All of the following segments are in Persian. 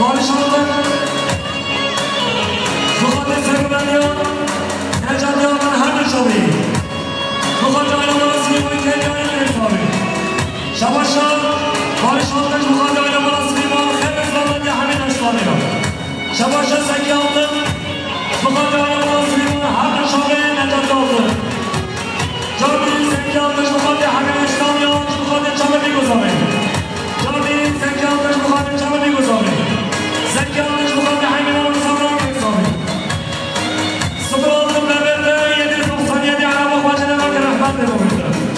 Barışalım. Mukaddes Sevgiliyor. Necati Ağabey'in her ne çalıyı. Mukaddes Aynamarası gibi kendine bir Şabaşa, Barışalım. Mukaddes Aynamarası gibi hem İslam'dan ya hemen açlanıyor. Şabaşa Zeki aldı. Mukaddes Aynamarası gibi her ne çalıyı Necati aldı. Cami'nin Zeki aldı. Mukaddes hemen açlanıyor. Mukaddes çalı bir gözamayı. Cami'nin Zeki aldı. Mukaddes çalı bir gözamayı. Zeki aldı. Mukaddes hemen açlanıyor. Sıfır aldım devlette 797 Arap Bahçe'de var ki rahmet de bu yüzden.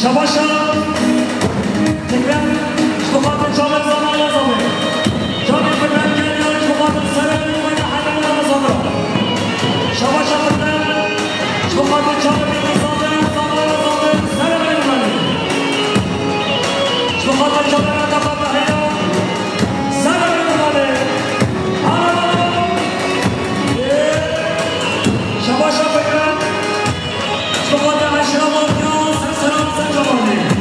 Şabaşa Tekrar Şubat'ın çalık zamanı yazamıyor. Tabii tekrar geliyor Şubat'ın sarı yılına hakkında yazamıyor. Şabaşa Tekrar شباش بکن شباش اشرامات یا سلام سجامانی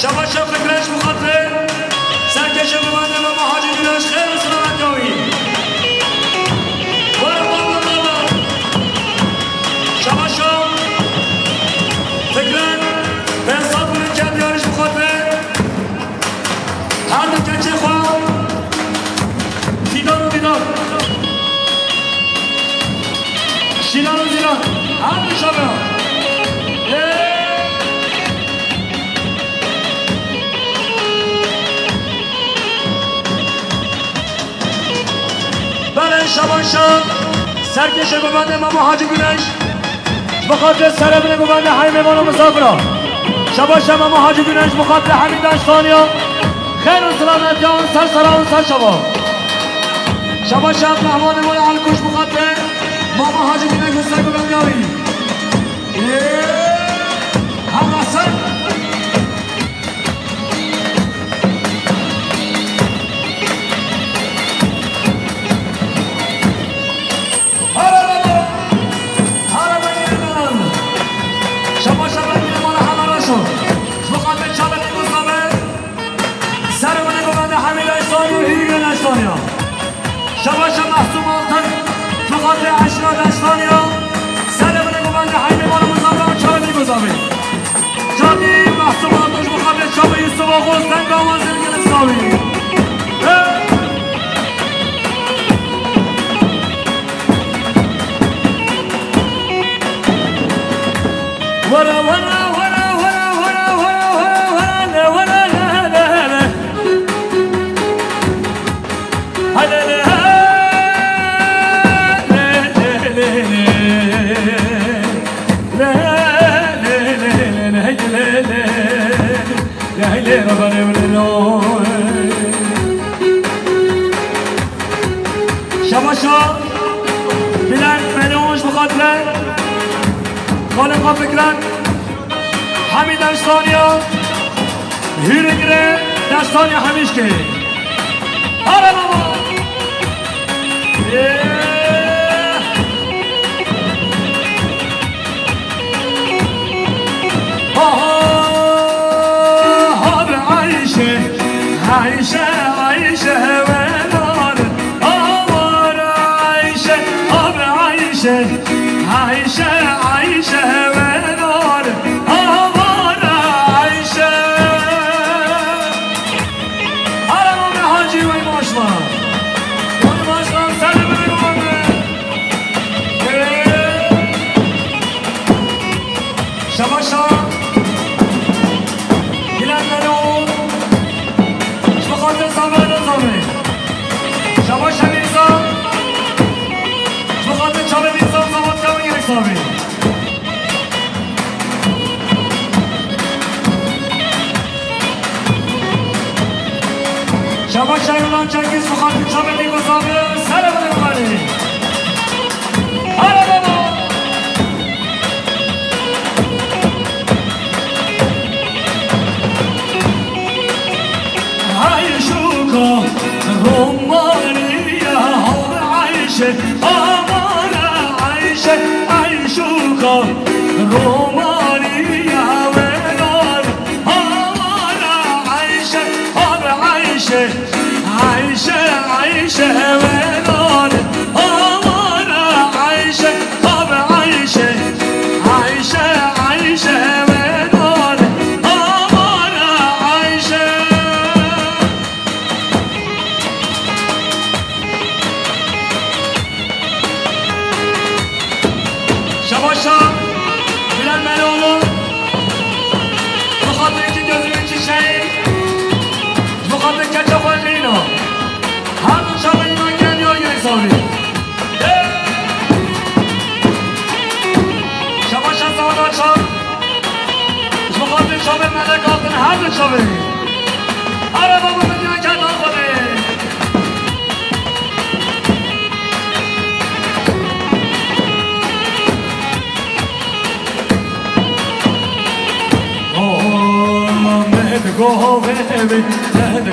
شباش فکرش مخاطره سرکش ببنده و مهاجم گلش خیر و سلامت یابی برو بابا شباش فکرن به حساب کنید که دیارش مخاطره هر دو کچه خواه دیدار و دیدار شیلان و زیلان هر دو شبه شبانشان سرکشه ببنده ما حاجی گونش بخاطر سر بینه ببنده های میوان و مسافرها شبانشان ما حاجی گونش بخاطر همین داشتانیا خیر و سلامت آن سر سلام سر شبا شبانشان مهمان مال علکوش بخاطر ما حاجی گونش بسر ببنده هایی هم رسل شباش محسوب آلتن فقط اشنا دستانیا سر بنه گوبنده های میوان مزابره و چاره می گذابه جادی محسوب آلتنش مقابل چاپ یوسف آغوز تنگ آواز نمیگن اصابی ورا ورا شباشا بلند ملونش بخاطره خالقا فکرن همین دستانیا هیرگره دستانیا همیش که آره بابا عيشة عيشة ونار أمر عيشة أمر عيشة عيشة عيشة ونار أمر عيشة أنا ما حاجي وين ماشلا وين ماشلا سلم اليوم شباشا شباش همیزا بخاطر چاپ میزا زمان کمی یک سامی شباش ایران چنگیز بخاطر چاپ میزا سر بده ببری آره بابا های شوکا رومانية هو عايشة أمانة عايشة عايشوكا رومانية ونار أمانة عايشة أم عايشة عايشة عايشة ونار أمانة عايشة أم عايشة عايشة عايشة ونار أمانة عايشة شباشا بلند ملونو بخاطر اینکه gözümün çiçeği بخاطر کچا خلینا هر دو شب ایمان گلیو گریزاری شباشا سوادا چار بخاطر شب ملک آتن هر دو شبه آره بابا دنیا کتا خوده go baby,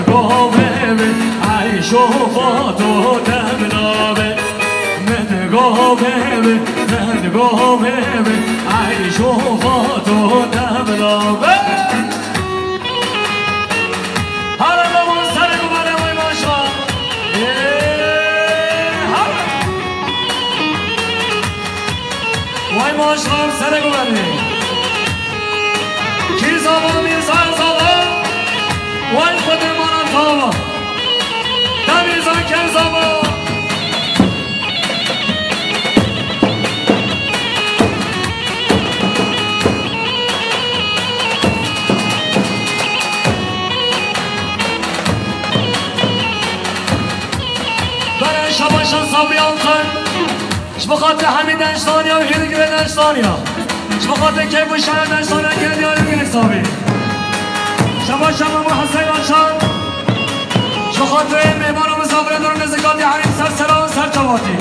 go baby, I show photo damn go baby, go baby, I show photo damn شام سر گوبری کی زبان میرزای زبان وای خود منان تاوا نمیزان که زبان برای شباشان صابیان کن بخاطر همین دنشتانیا و هیلگیر دنشتانیا بخاطر که بوشن دنشتانیا که دیاری بگیر حسابی شما شما مو حسین آنشان بخاطر میمان و مسافر دور نزگاتی همین سر سران سر چواتی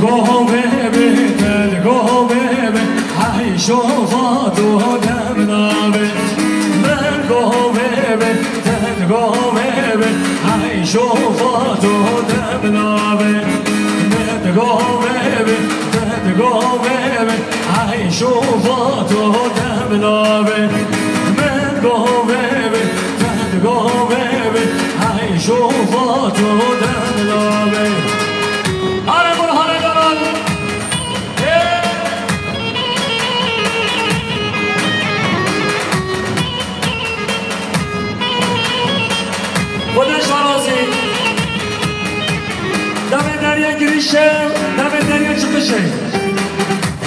Go baby, go baby, I show for to them love. Man go baby, go baby, I show for to them love. Man go baby, go baby, I show for to them love. Man go baby, go baby, I show for to them love. خودش فرازی دم دریا گریشه دم دریا چکشه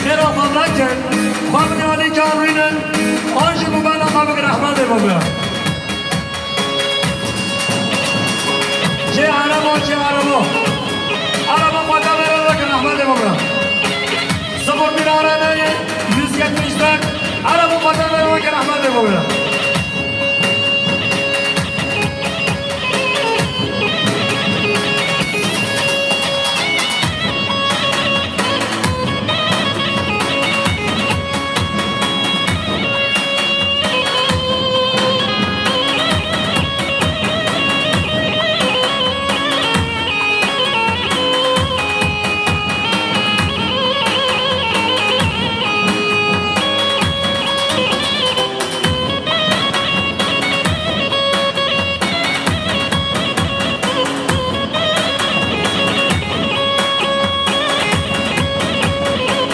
خیرا مملک کن خواهد علی کامرینن آنجا ببالا خواهد رحمت بابا چه عربا چه عربا عربا خواهد بره که رحمت بابا سبور میرانه 170 عربا خواهد بره که رحمت بابا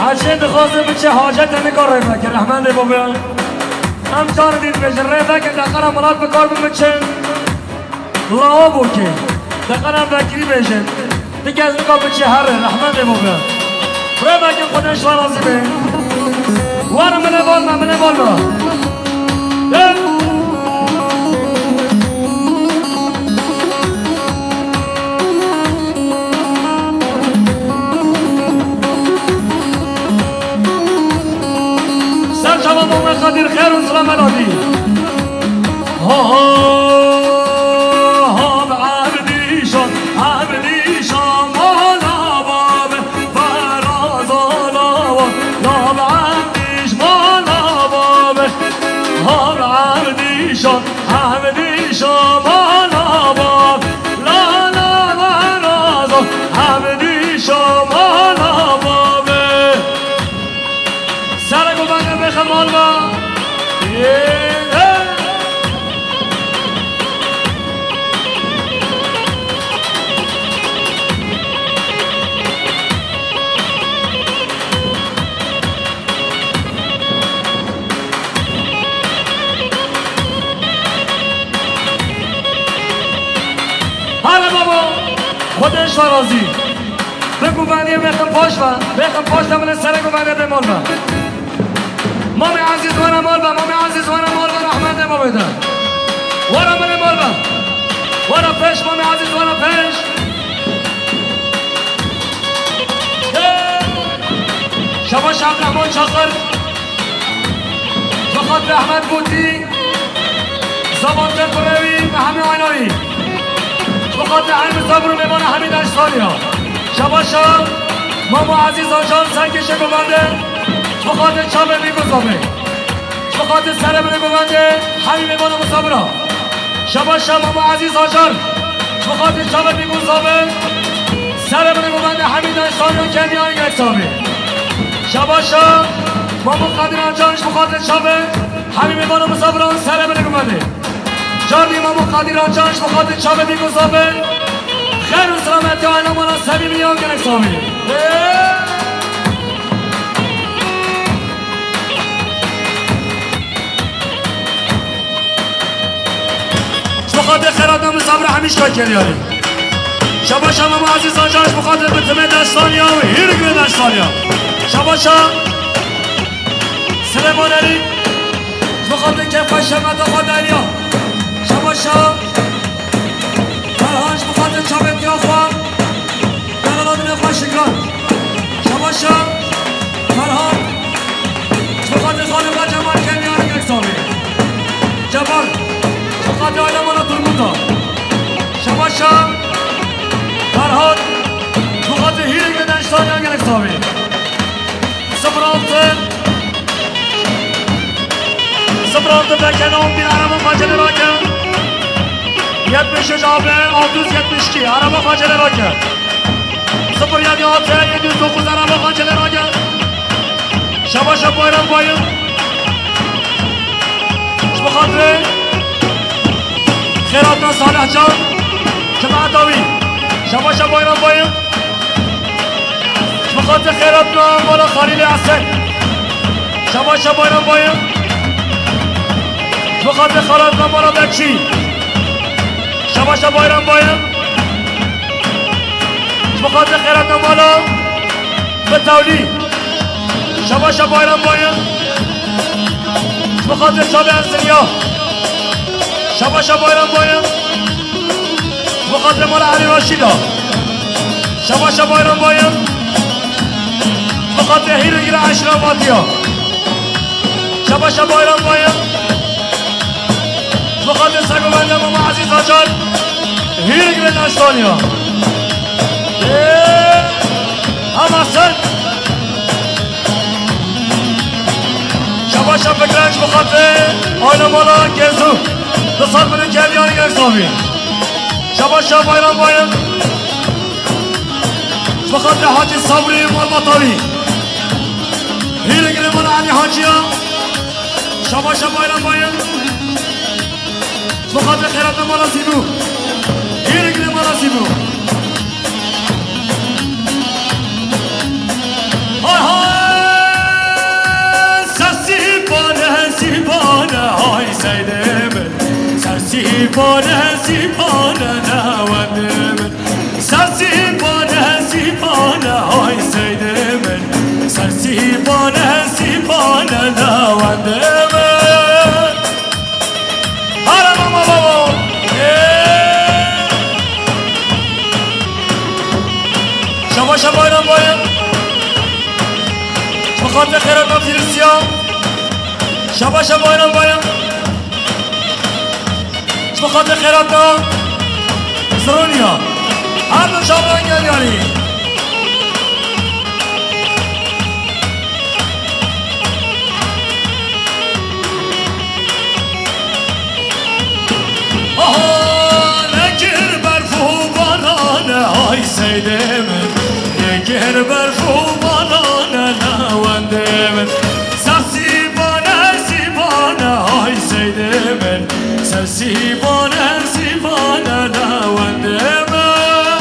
هرچه دخواسته بچه حاجت نکار رفت که رحمت بابا هم کار دید بشه رفت که دقیقا ملاک بکار بمچه لا بود که دقیقا بکری بشه دیگه از نکار بچه هره رحمت بابا رفت که خودش فرازی به وارم منه بالما خاطر خیر و سلام الهی ها عبدی شام مالا باب فراز لا عبدیش مالا باب ها عبدی شام مالا باب لا فراز عبدی شام مالا باب سرگو بگه بخمال با حالا بابا خودش فرازی بگو بندی بخم پاش دمونه سرگو بگه بمال با مامی عزیز وانا مال با رحمت ما بده وانا من مال با وانا پیش مامی عزیز وانا پیش شباش عبدالرحمن چاقر بخاطر احمد بودی زبان تقروی و همه آینایی بخاطر علم صبر و میمان همین دشتانیا شباشا مامو عزیز آنجان سنگشه ببنده بخاطر چابه میگذابه بخاطر سره بده ببنده همین میمان مصابرا شباشا مامو عزیز آنجان بخاطر شب بیگون ثابت سر من گوبنده حمید انسانیان کندیان یک ثابت شباشا با مقدران جانش بخاطر شب همین میبانو مسافران سر من گوبنده جانی ما مقدران جانش بخاطر شب بیگون ثابت خیر و سلامتی آینا مانا سبی میان یک ثابت بخاطر خیرات نام صبر همیش کار کردیاری شباشا ماما عزیزان جانش بخاطر بتمه دستانیا و هیرگره دستانیا شباشا سلیمان علی بخاطر کفا شمت آقا دریا شباشا فرهانش بخاطر چابت یا خواه دلالادین خواه شکران شباشا فرهان بخاطر خانم و جمال کنیان یک سامی جبال بخاطر آلمانا ترموتا شباشا فرهاد بخاطر هیرگ دنشتانیان یک سامی سفرانت بکنم بین عربا خاجل را کرد 76 آبه آدوز 72 عربا خاجل را کرد 07 آته 129 عربا خاجل را کرد شباشا بایرم بایم بخاطر خیراتنا صالح جان جماعت آوی شباشا بایرم بایم بخاطر خیراتنا مولا خلیل حسن شباشا بایرم بایم بخاطر خیراتنا مولا بچی شباشا بایرم بایم بخاطر خیراتنا مولا بتولی شباشا بایرم بایم بخاطر شاب انسانیا شباشا بایرم بایم بخاطر مولا علی راشیدا شباشا بایرم بایم بخاطر هیرگیر اشرافاتیا شباشا بایرم بایم بخاطر سگوبنده ماما عزیز آجان هیرگیر دستانیا هم حسن شباشا فکرنج بخاطر آینا مولا گزو دو سال منو کردیانی یک سامی شباشا بایرم بایم بخاطر حاجی صبری مالباتاوی هیرگیر مولا علی حاجیا شباشا بایرم بایم بخاطر خیرات مولا زیبو هیرگیر مولا زیبو های های سسیبانه سیبانه های سیده من سسیبانه سیبانه نونده من سسیبانه سیبانه های سیده من سسیبانه سیبانه نونده من هر ماما بابا شباشا بایرم بایم بخاطر خیراتم فیلسیا شباشا بایرم بایم بخاطر خیراتم زرونیا هر دو شامران گلیانی آها نگر برفو بانانه های سیده من نگر برفو بانانه نونده من سسیبانه سیبانه های سیده من سسیبانه سیبانه نونده من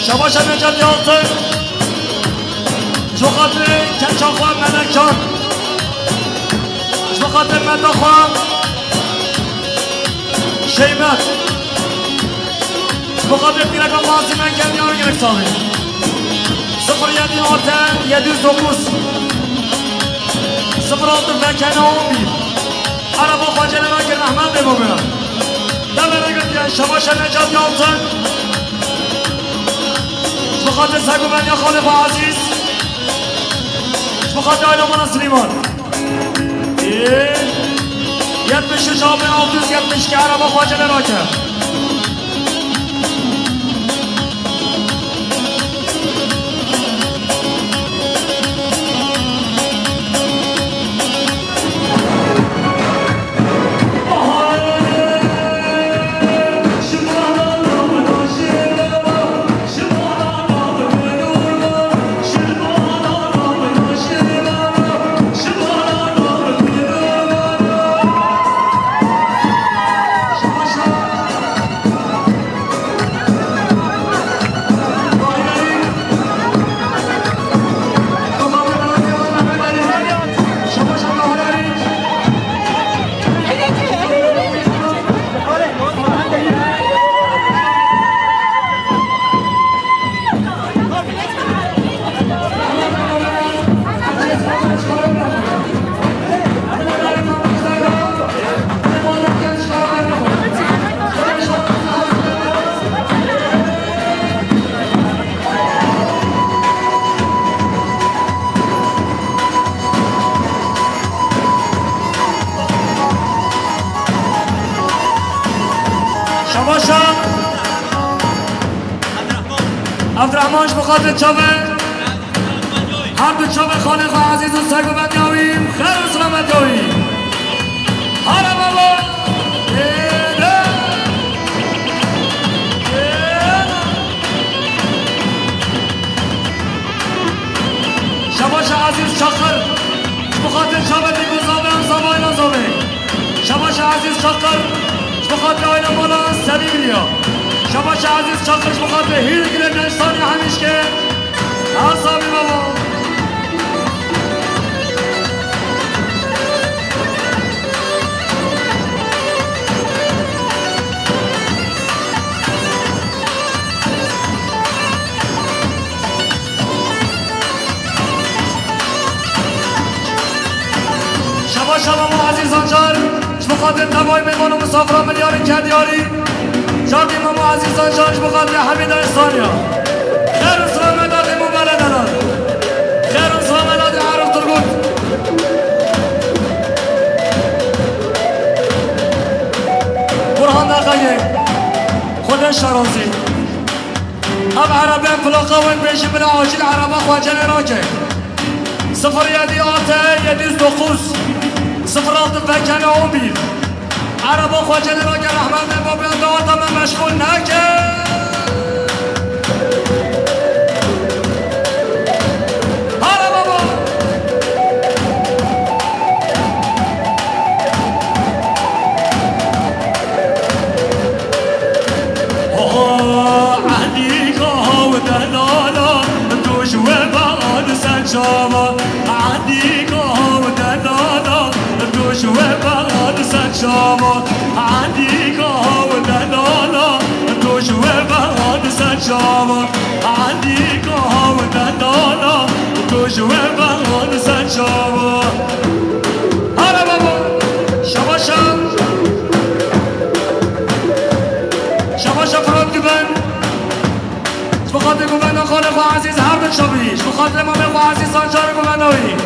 شباشا نجات یالتن بخاطر کنچان خواه ملکان بخاطر مدا خواه شیمت بخاطر پیرکان بازی من کردی آره گرک سامی 07 129 06 بکنامی عربا خواجه را که رحمت بگو برم دل نگرد شباشا نجات یالتن بخاطر سگو من یا خالق عزیز بخاطر آینا مانا سلیمان 76 آبه 670 که عربا خواجه را کرد عبدالرحمنش بخاطر چاوه هر دو چاوه خالق و عزیز و سگ و بدیاویم خیر و سلامت یاویم هر بابا شباش عزیز چاقر بخاطر چاوه دیگو زاوه هم زاوه اینا زاوه شباش عزیز چاقر بخاطر آینا مالا سبی بلیا شباش عزیز چاقرش بخاطر هیر گره نشتانی همیش که اصابی بابا شبا عزیزان جان بخاطر تبای میمان و مسافران ملیاری کردیاری جاردیم ما عزیزان جان بخاطر حمید اسلامیا خیر و سلامت دادیم و بلدنان خیر و سلامت دادیم عرب ترگوت برهان نقایه خودش شرازی هم عربه فلاقه و بیشی بلا عاجل عربه خواجه نراکه صفر یدی آته یدیز دخوز صفرات فکن عمیر عربا خواجه نراکه رحمت بابی دعاتا من مشغول نکه شما عندي قهوة دلالا دوش وبعد سجامة عندي قهوة دلالا دوش وبعد سجامة هلا بابا شباشا شباشا فراد قبن بخاطر قبن خالق عزيز هردن شبيش بخاطر امام عزيز انجار قبنوي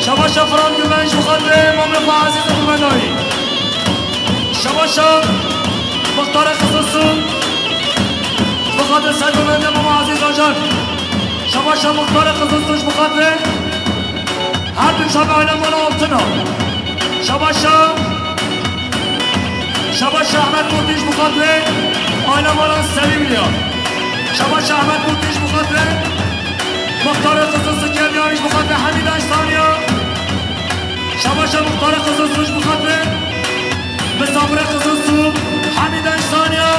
شباشا فراد قبن بخاطر امام عزيز قبنوي شباشا مختار خصوصو بخاطر سرگمند امام عزیز آجان شباشا مختار خصوصوش بخاطر هر دو شب آینا مالا آفتنا شباشا احمد بودیش بخاطر آینا مالا سلیم لیا شباشا احمد بودیش بخاطر مختار خصوصو کردیانش بخاطر حمید اشتانیا شباشا مختار خصوصوش بخاطر مسافر خصوصو حمید اشتانیا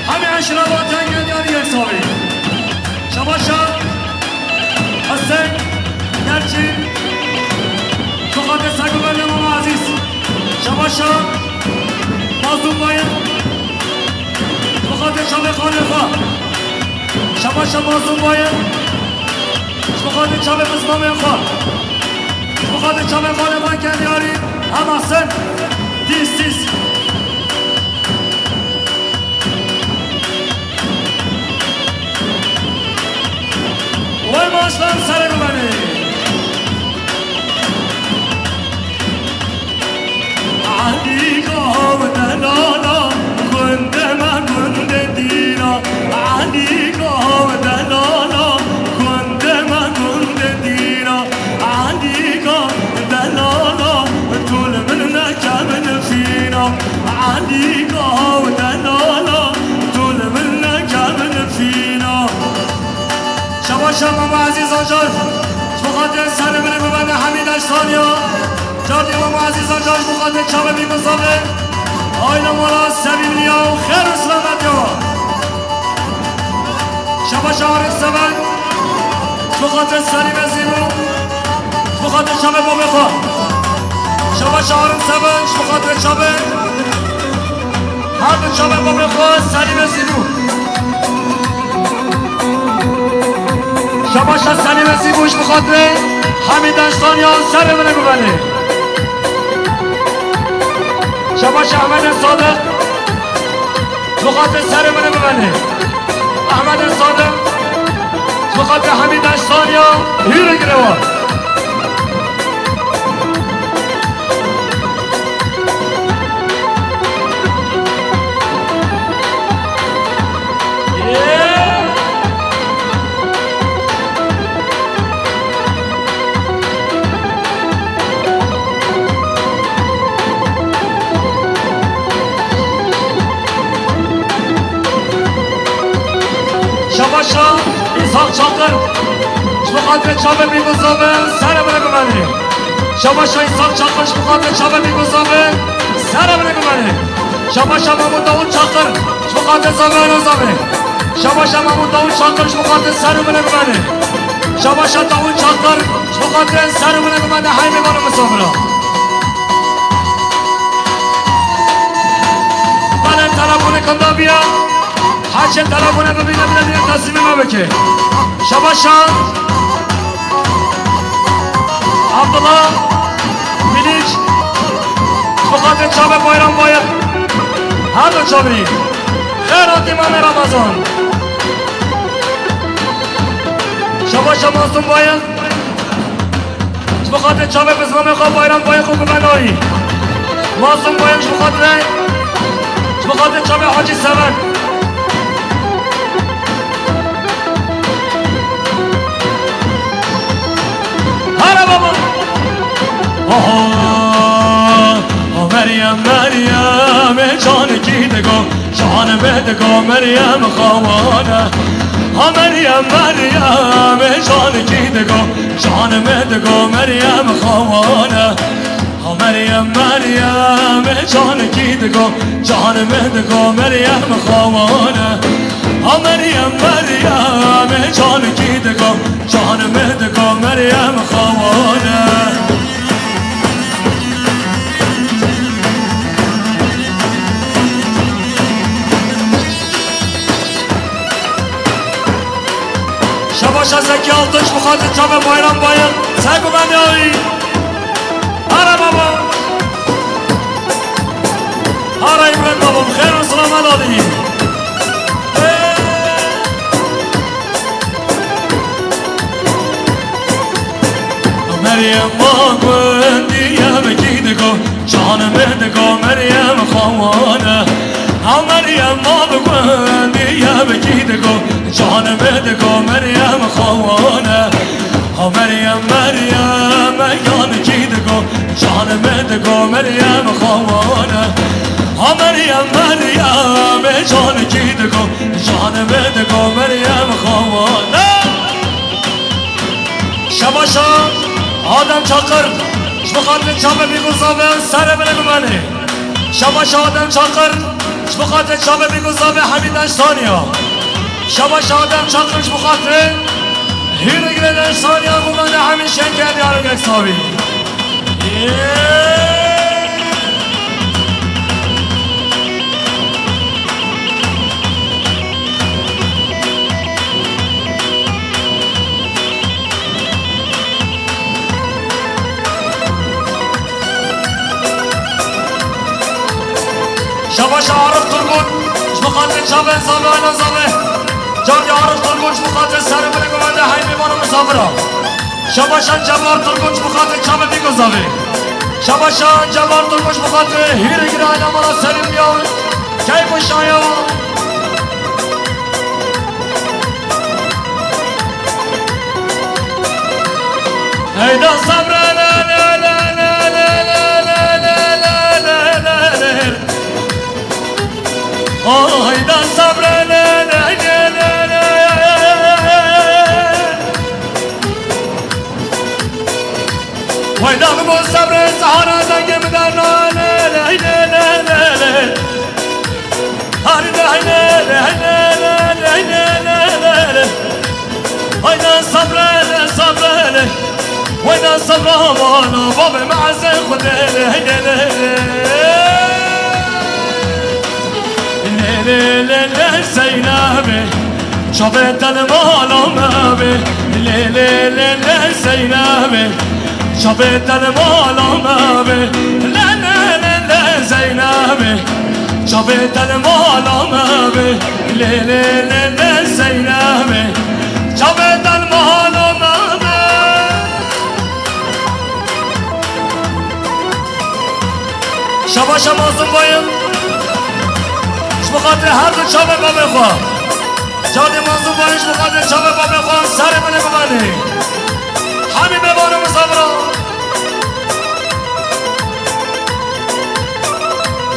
همه اشرابات انگلیانی یک ساوی شباشا حسین نرچی بخاطر سگوبند امام عزیز شباشا مازون باید بخاطر شب خانقا شباشا مازون باید بخاطر شب مسمام خواه بخاطر شب خانقا کنیاری هم حسن دیستیز وای ماشلم سر ببنی علی گاه دلالا گنده من گنده دینا علی گاه دلالا گنده من گنده دینا علی گاه دلالا طول من نکمن فینا علی گاه دلالا طول من نکمن فینا شباشا ماما عزیزان جان بخاطر سر من ببنده حمید اشتانیا جاردی ماما عزیزان جان بخاطر چاوه بی مصابه آینا مولا سبیل نیا و خیر و سلامت یا شباشا عارف سبن بخاطر سلیم زیبو بخاطر چاوه بابه خواه شباشا عارف سبن بخاطر چاوه هر دو چاوه بابه خواه سلیم زیبو شباشا سلیم زیبوش بخاطر حمید اشتانیان سر منه ببنه شباشا احمد صادق بخاطر سر منه ببنه احمد صادق بخاطر حمید اشتانیان هیره گروه Şabaşa İshak Çakır Şmukatle Çabe Biguzabı Sere bırakımani Şabaşa İshak Çakır Şmukatle Çabe Biguzabı Sere bırakımani Şabaşa Mahmut Davut Çakır Şmukatle Zabe Rozabı Şabaşa Mahmut Davut Çakır Şmukatle Sere bırakımani Şabaşa Davut Çakır Şmukatle Sere bırakımani Haymi Bana Musabıra Bana telefonu kandabıya Haçen telefonu bebine taslimime beke Şabaşa Abdullah Bilic Şmukatle Çabe Bayram Bayır Her de çabri Khairat İmam Ramazan Şabaşa Masum Bayır Şmukatle Çabe Bizgameka Bayram Bayır Kukumenai Masum Bayır Şmukatle Çabe Hacı Sever Hara baba Meryem Meryem canı gidego canı bedego Meryem khavana Meryem Meryem canı gidego canı bedego Meryem khavana Meryem Meryem canı gidego canı bedego Meryem khavana Meryem Meryem canı gidego canı bedego Meryem khavana Şabaşa Zeki Altınç Mukaddes Çabe Bayram Bayır Sen güvenli Hara baba Hara İbrahim babam Khair Selamat Ali Meryem Magwen diye bekidego canım edego Meryem khavana Meryem Magwen diye bekidego canım edego Meryem khavana Meryem Meryem yan gidego canım edego Meryem khavana Meryem Meryem can gidego canım edego Meryem khavana Şabaşa Adem Çakır Şmukatle Çabe Biguzabı Sere bırakımani Şabaşa Adem Çakır Şmukatle Çabe Biguzabı Hamid Eştaniya Şabaşa Adem Çakır Şmukatle Hürü Giren Eştaniya Kumane Hamid Şenker Yarı Geksavi Şabaşa Arif Turgut Şmukatle Çabe Zabe Ayna Zabe Canı Arif Turgut Şmukatle Sere Bırakımende Haymi Bana Musabıra Şabaşa Cebar Turgut Şmukatle Çabe Biguzabı Şabaşa Cebar Turgut Şmukatle Hiri Giri Ayna Bana Selim Yav Keyf Şaya Eyda Sabre Hayda sabrele Hayda bu sabre sahara zangemden Hayda sabrele sabrele Hayda sabrele Babı ma'azze khudele Le Zeynep'e Çabet el-Malame Le Zeynep'e Çabet el-Malame Le Zeynep'e Çabet el-Malame Le Zeynep'e Çabet el-Malame Şabaşa Masum Bayım Şmukatle her de Çabe Babı Kha Canı Mazlum Bayım Şmukatle Çabe Babı Kha Sere bile güveni Hamime Bana Musabıra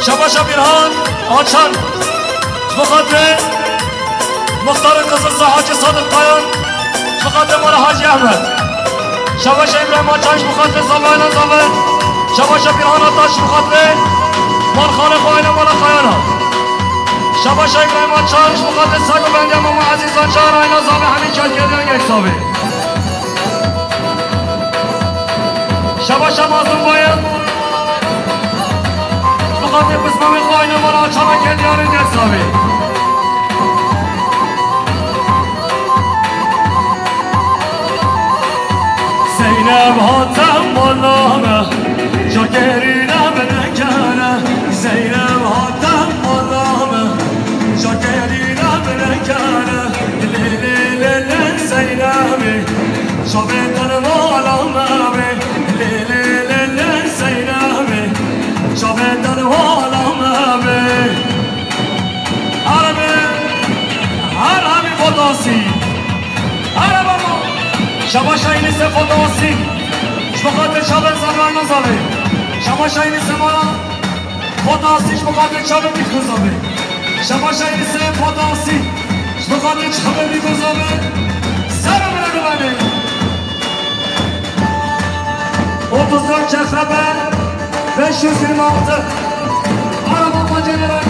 Şabaşa Birhan Açan Şmukatle Muhtarın kızısı Hacı Sadık Kayan, Mukaddim Ola Hacı Ahmet. Şabaşa İbrahim Açaş, Mukaddim Zabayla Zabay. Şabaşa Birhan Ataş, Mukaddim Markanı Koyna Mola Kayana. Şabaşa İbrahim Açaş, Mukaddim Saygı Bende Mama Aziz Açar, Ayna Zabay Hamin Kelkeli'nin Geksabi. Şabaşa Mazlum Bayın, Mukaddim Kısmami Koyna Mola Açana Kelkeli'nin Geksabi. Zeynep hatem Allah'ına Şakerine benekene Zeynep hatem Allah'ına Şakerine benekene Li li li li Zeynep'i Şabetanım Allah'ına Li li li li Zeynep'i Şabetanım Allah'ına Arabi fotoğrafı Arabamı Şabaşa inise fotoğrafı Şmukaddir Şaben Zamanı Zabi Şabaşa inise bana fotoğrafı Şmukaddir Şaben bir kız abi Şabaşa inise fotoğrafı Şmukaddir Şaben bir kız abi Selam bırakı beni 34 Çehrebe 526 Araba Maceler'e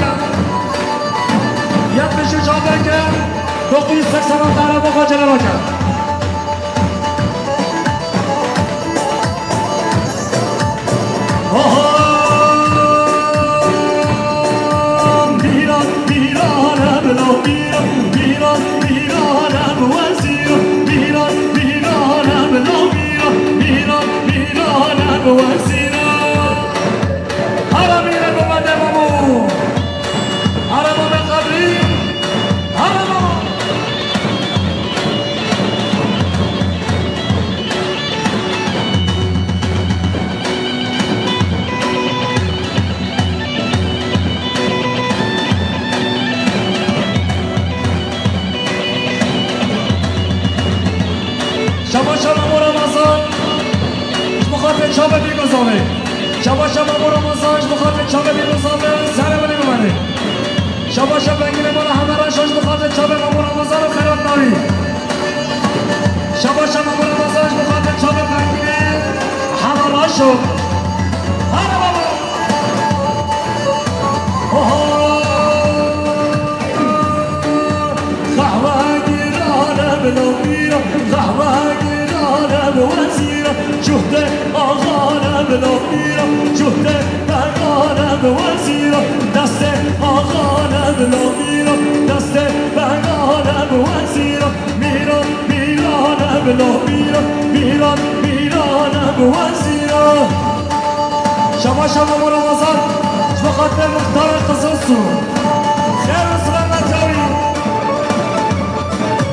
73 ABK 986 Araba Maceler'e Şabaşa Mamur Ramazan Mukaddim Çabe bir Guzami Şabaşa Mamur Ramazan Mukaddim Çabe bir Guzami Selamını güveni Şabaşa Bengili Bana Hamara Şoş Mukaddim Çabe Mamur Ramazan Khairat Navi Şabaşa Mamur Ramazan Mukaddim Çabe Bengili Hamara Şoş Hara baba Kahve girane bilomira Kahve وسيرة جهده أغانا بالأميرة جهده بغانا بوسيرة دسته أغانا بالأميرة دسته بغانا بوسيرة ميران ميرانا بالأميرة ميران ميرانا بوسيرة شما شما مرمزان شبقات مختار قصصو خير سلامة تاوي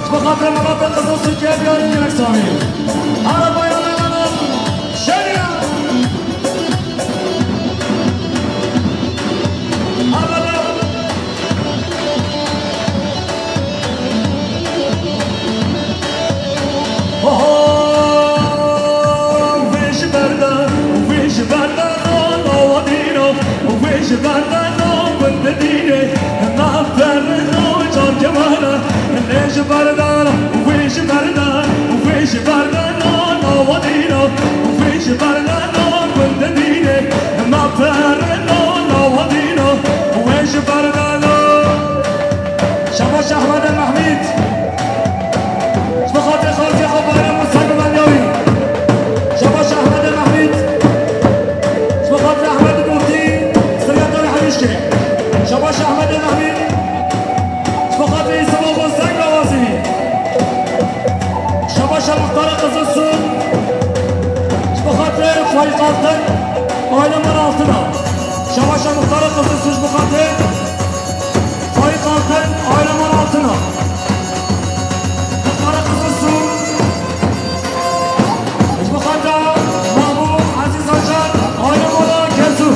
شبقات مختار قصصو كيبياني يكسامي Araba yanıyorum, şeriya Araba Veş berdan, veş berdan o vadino, veş berdan o vendedine Nafterden o can kemana, neş berdan, veş berdan, veş berdan ودينا وفيش برنا كنت ديني ما فرنا ودينا وفيش برنا شباش احمد المحميد شبخات خالتي خبر مستقبل اليومي شباش احمد المحميد شبخات احمد المفتي سرقة حميشكي شباش احمد المحميد شبخات سبب الزنقة واسمي شباش المختار قصصون Faik Altın, ailemin altına Şabaşa Muhtarı kızı Suç Mukaddim Faik Altın, ailemin altına Muhtarı kızı Suç Mukaddim Mahmut Aziz Açar Ailemin Kezu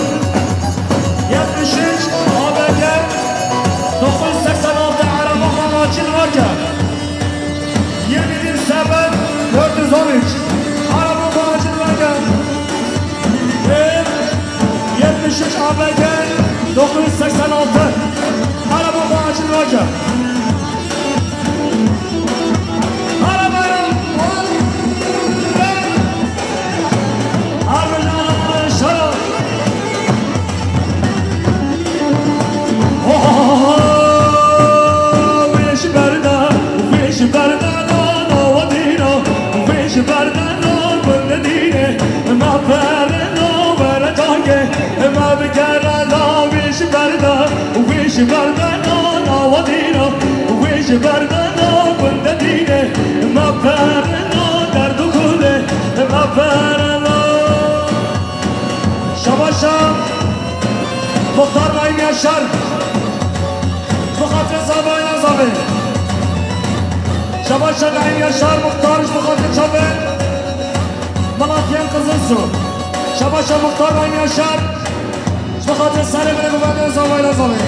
73 ABK 986 Araba Kamacil varken 21 Sefer 413 Araba Kamacil varken 73 ABK 986 Araba Bağcılı Hoca بكرنا ويش بردا ويش بردنا نوادينا ويش بردنا كنت دينا ما برنا درد كله ما برنا شباشا مختار بایم یشر بخاطر زبان زبان شباشا بایم یشر مختارش بخاطر چابه ملاتین قزنسو شباشا مختار بایم یشر بخاطر سر بره ببنده زبان زبان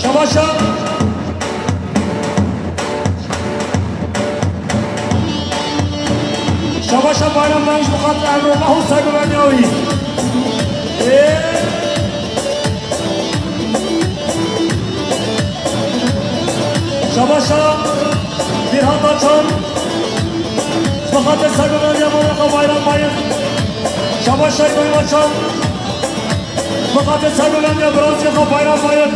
شباشا شباشا بايرم بانش بخاطر امر الله سايبو بنيوي شباشا bir hata çal بخاطر سايبو بنيوي مولانا بايرم باير شباشا koyma çal بخاطر سايبو بنيوي برازيل بايرم باير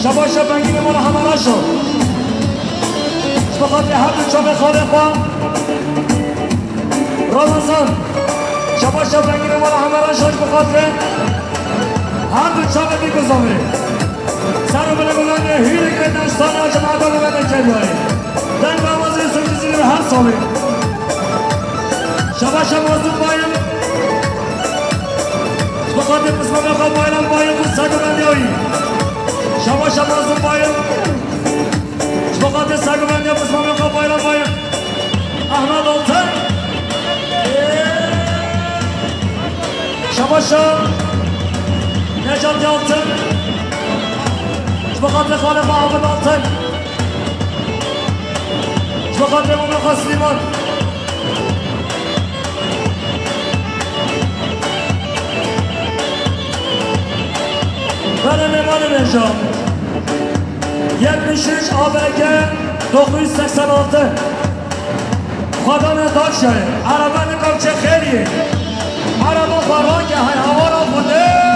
شباشا بنگيني مولا هماراشو بخاطر هر دو چاپ خالق رمضان شباشا بنگیره مالا همه را شاش بخاطره هر دو چاپ میگذاره سر و بله بلنده هیره که دنستانه ها جمعه داره بده کلیاره دنگ آوازه سوچی زیره هر ساله شباشا مازدون بایم بخاطر قسمه بخواه بایلم بایم خود سگ و بندی هایی شباشا مازدون بایم بخاطر سگ و بندی ها قسمه بخواه بایلم بایم احمد آلتن شباشا نجات altın Şbakatlı Khalif Ahmet altın Şbakatlı Mumlaka Sliman Benim imanım Enşam 73 ABG 986 Khadan Dakşay Arabanı Kapçı Kheliye Araba farwa ke hay havara bude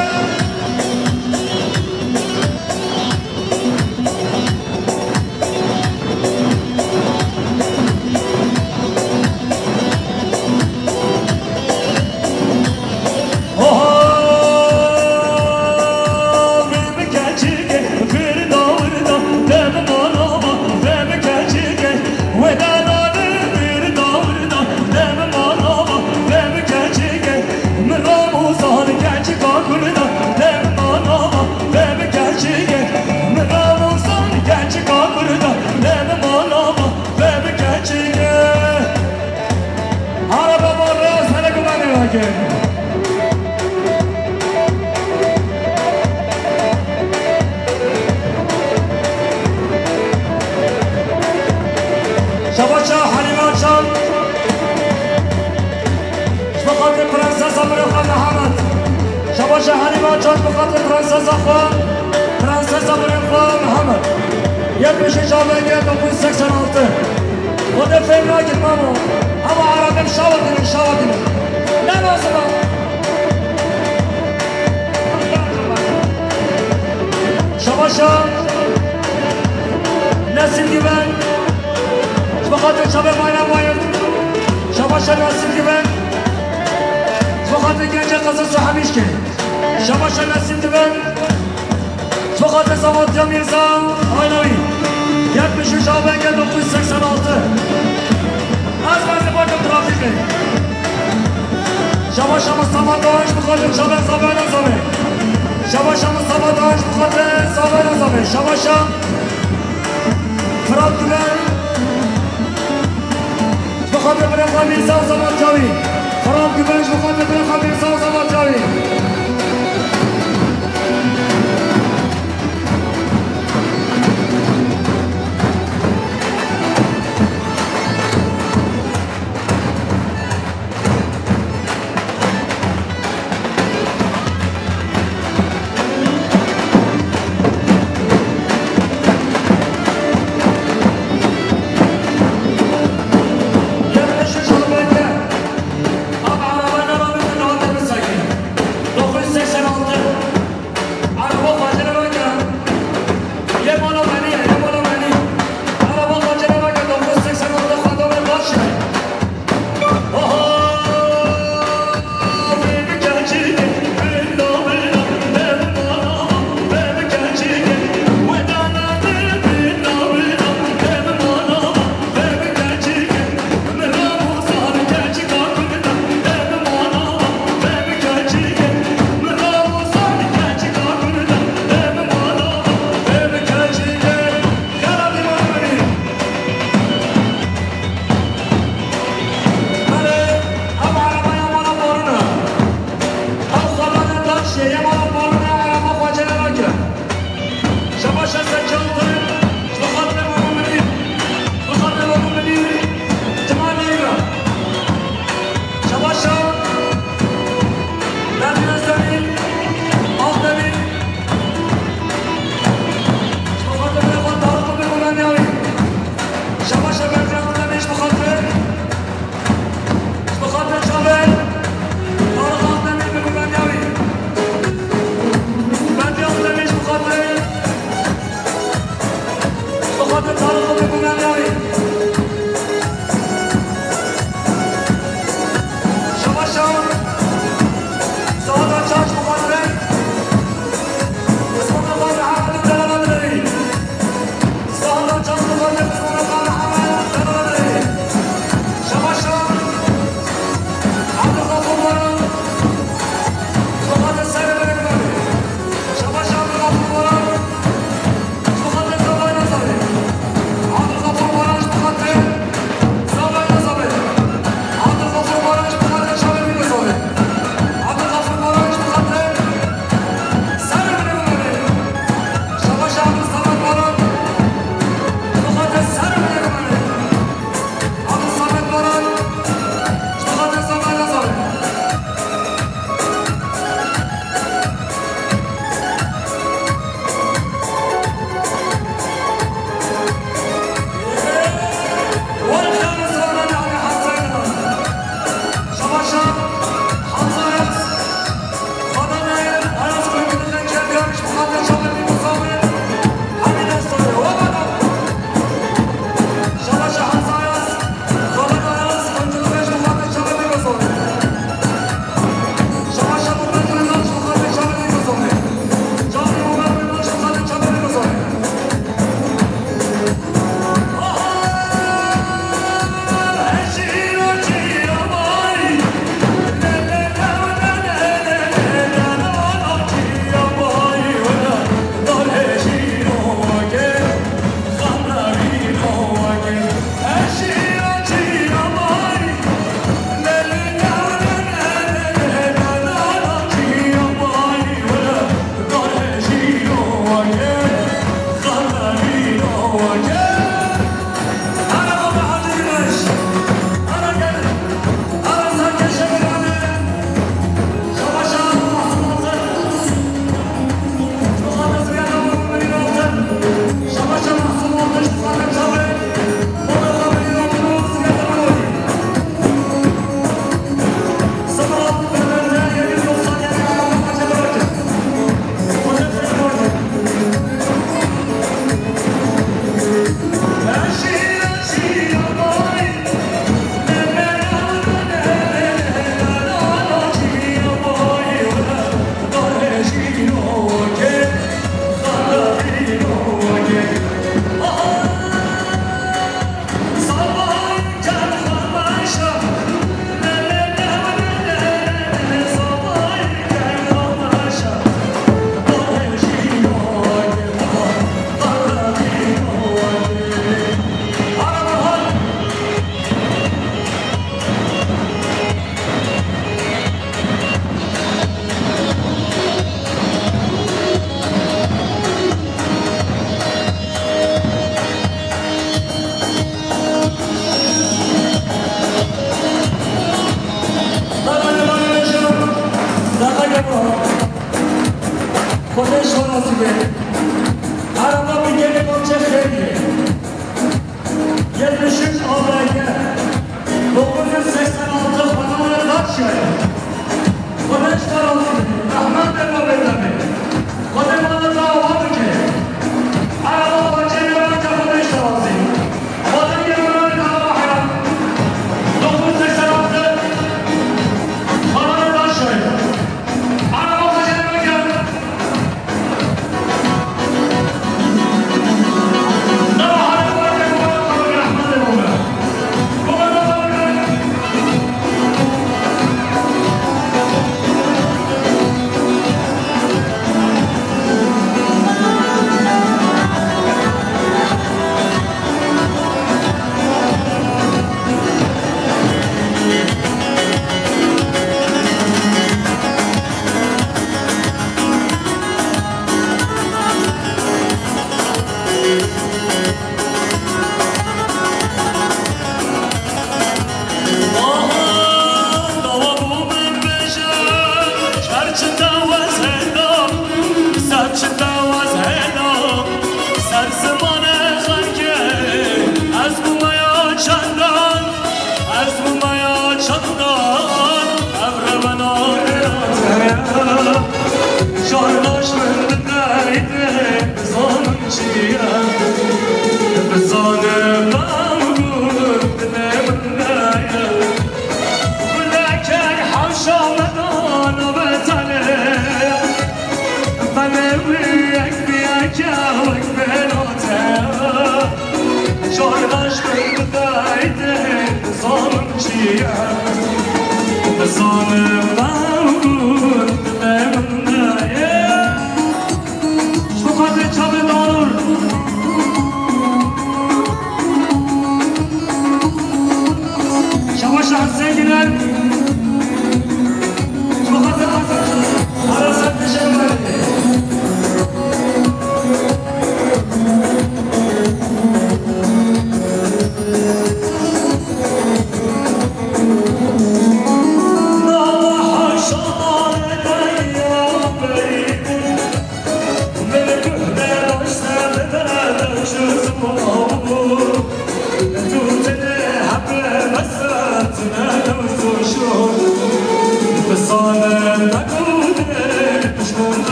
Şabاشا حليمة شام بخاطر برنسسة مريخة محمد شباشا حليمة شام بخاطر برنسسة خان برنسسة مريخة محمد 73 ABG 986 وده فين راجل مامو ama Arabim şavatını ne lazım o? Şabاشا Nesil Güven بخاطر شب ماینم باید شباشا نسیم دیون بخاطر گنج قصص همیش که شباشا نسیم دیون بخاطر زمانتیا میرزا آینوی 73 آبنگ 986 از بازی باید ترافیقه شباشا مصطفى داشت بخاطر شب زبان زمه شباشا مصطفى داشت بخاطر زبان زمه شباشا فراد دیون بخاطر برخواه میرزا و زمان جاوی خراب گبنش بخاطر برخواه میرزا و زمان جاوی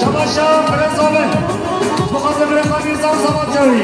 Şabaşa, Brezove, bu kadar bir reklam insan zaman teori.